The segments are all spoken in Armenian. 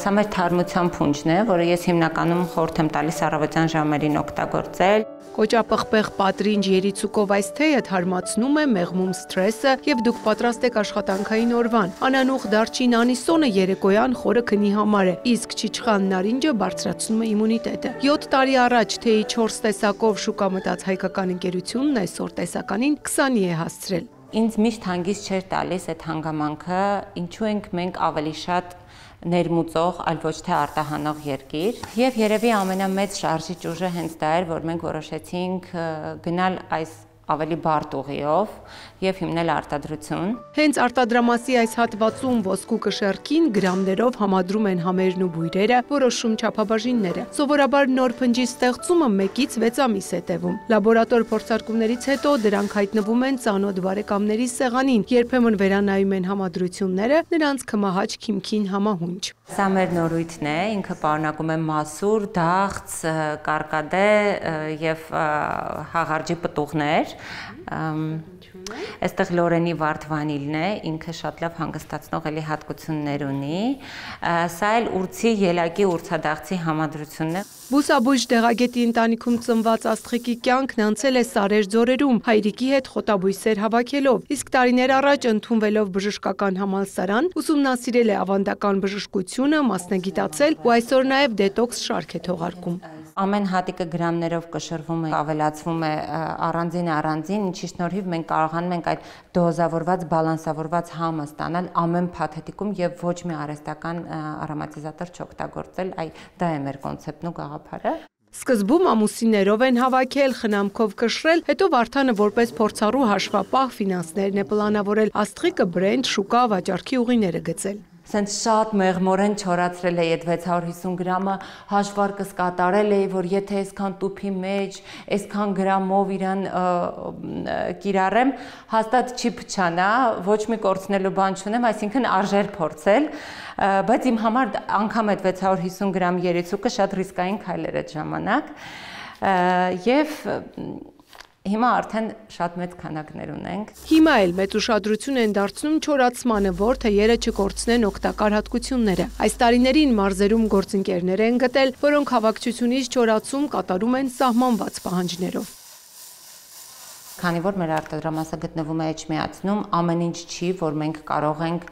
Սա մեր թարմության փունջն է, որը ես հիմնականում խորհուրդ եմ տալիս առավոտյան ժամերին օգտագործել։ Կոճապղպեղ պատրինջ երիցուկով այս թեյը թարմացնում է, մեղմում սթրեսը և դուք պատրաստ եք աշխատանքային օրվան։ Անանուխ դարչին անիսոնը երեկոյան խորը քնի համար է, իսկ չիչխան նարինջը բարձրացնում է իմունիտետը։ 7 տարի առաջ թեյի 4 տեսակով շուկա մտած հայկական ընկերությունն այսօր տեսականին 20-ի է հասցրել։ Ինձ միշտ հանգիստ չէր տալիս այդ հանգամանքը, ինչու ենք մենք ավելի շատ ներմուծող, այլ ոչ թե արտահանող երկիր, եւ երևի ամենամեծ շարժիչ ուժը հենց դա էր, որ մենք որոշեցինք գնալ այս ավելի բարդ ուղիով եւ հիմնել արտադրություն։ Հենց արտադրամասի այս հատվածում ոսկու կշեռքին գրամներով համադրում են համերն ու բույրերը, որոշում չափաբաժինները։ Սովորաբար նոր փնջի ստեղծումը 1-ից 6 ամիս է տևում։ Լաբորատոր փորձարկումներից հետո դրանք հայտնվում են ծանոթ բարեկամների սեղանին, երբեմն վերանայում են համադրությունները, նրանց քմահաճ քիմքին համահունչ։ Սա մեր նորույթն է, ինքը պարունակում է մասուր, դաղց, կարկադե եւ հաղարջի պտուղներ։ Այստեղ լորենի վարդ վանիլն է, ինքը շատ լավ հանգստացնող էլի հատկություններ ունի։ Սա էլ ուրցի ելակի ուրցադաղցի համադրությունն է։ Բուսաբույժ Դեղագետի ընտանիքում ծնված Աստղիկի կյանքն անցել է սարեր ձորերում, հայրիկի հետ խոտաբույսեր հավաքելով, իսկ տարիներ առաջ ընդունվելով բժշկական համալսարան, ուսումնասիրել է ավանդական բժշկությունը, մասնագիտացել ու այսօր նաև դետոքս շարք է թողարկում։ Ամեն հատիկը գրամներով կշռվում է, ավելացվում է առանձին, ինչի շնորհիվ մենք կարողանում ենք այդ դոզավորված, բալանսավորված համը ստանալ ամեն փաթեթիկում եւ ոչ մի արհեստական արոմատիզատոր չօգտագործել, դա է մեր կոնցեպտն ու գաղափարը։ Սկզբում ամուսիններով են հավաքել, խնամքով կշռել, հետո Վարդանը որպես փորձառու հաշվապահ ֆինանսներն է պլանավորել, Աստղիկը բրենդ, շուկա, վաճառքի ուղիները գծել։ Սենց շատ մեղմորեն չորացրել էի այդ 650 գրամը, հաշվարկս կատարել էի, որ եթե այսքան տուփի մեջ, այսքան գրամով իրան կիրառեմ, հաստատ չի փչանա, ոչ մի կորցնելու բան չունեմ, այսինքն արժեր փորձել, բայց իմ համար անգամ այդ 650 գրամ երիցուկը շատ ռիսկային քայլ էր այդ ժամանակ, եւ հիմա արդեն շատ մեծ քանակներ ունենք։ Հիմա էլ մեծ ուշադրություն են դարձնում չորացմանը, որ թեյերը չկորցնեն օգտակար հատկությունները։ Այս տարիներին մարզերում գործընկերներ են գտել, որոնք հավաքչությունից չորացում կատարում են սահմանված պահանջներով։ Քանի որ մեր արտադրամասը գտնվում է Էջմիածնում, ամեն ինչ չի, որ մենք կարող ենք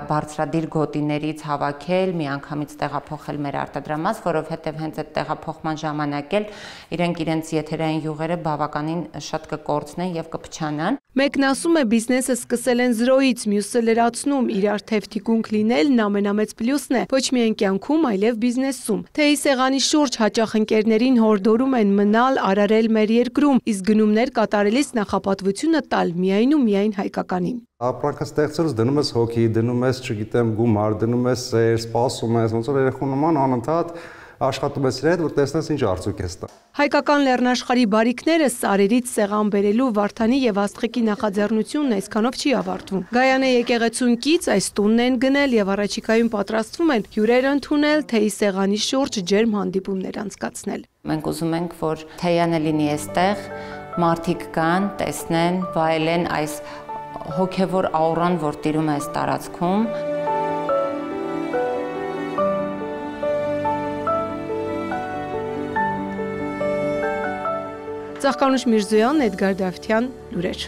բարձրադիր գոտիներից հավաքել, միանգամից տեղափոխել մեր արտադրամաս, որովհետև հենց այդ տեղափոխման ժամանակ էլ իրենք իրենց եթերային յուղերը բավականին շատ կկորցնեն եւ կփչանան։ Մեկն ասում է բիզնեսը սկսել են 0-ից, մյուսը լրացնում, իրար թևթիկունք լինելն ամենամեծ պլյուսն է, ոչ միայն կյանքում, այլև բիզնեսում։ Թեյի սեղանի շուրջ հաճախ ընկերներին հորդորում են մնալ, արարել մեր երկրում, իսկ գնումներ կատարելիս նախապատվությունը տալ միայն ու միայն հայկականին։ Ապրանքը ստեղծելուց դնում ես հոգի, դնում ես, չգիտեմ, գումար, դնում ես սեր, սպասում ես, ոնց որ երեխու նման անընդհատ աշխատում ես իր հետ, որ տեսնես ինչ արդյունք է ստա։ Հայկական լեռնաշխարհի բարիքները սարերից սեղան բերելու Վարդանի եւ Աստղիկի նախաձեռնությունն այսքանով չի ավարտվում։ Գայանե եկեղեցուն կից այս տունն են գնել եւ առաջիկայում պատրաստվում են հյուրեր ընդունել, թեյի սեղանի շուրջ ջերմ հանդիպումներ անցկացնել։ Մենք ուզում ենք, որ թեյանը լինի այստեղ, մարդիկ կան, տեսնեն, վայելեն այս հոգևոր աուրան, որ տիրում է այս տարածքում։ Ծաղկանուշ Միրզոյան, Էդգար Դավթյան, լուրեր։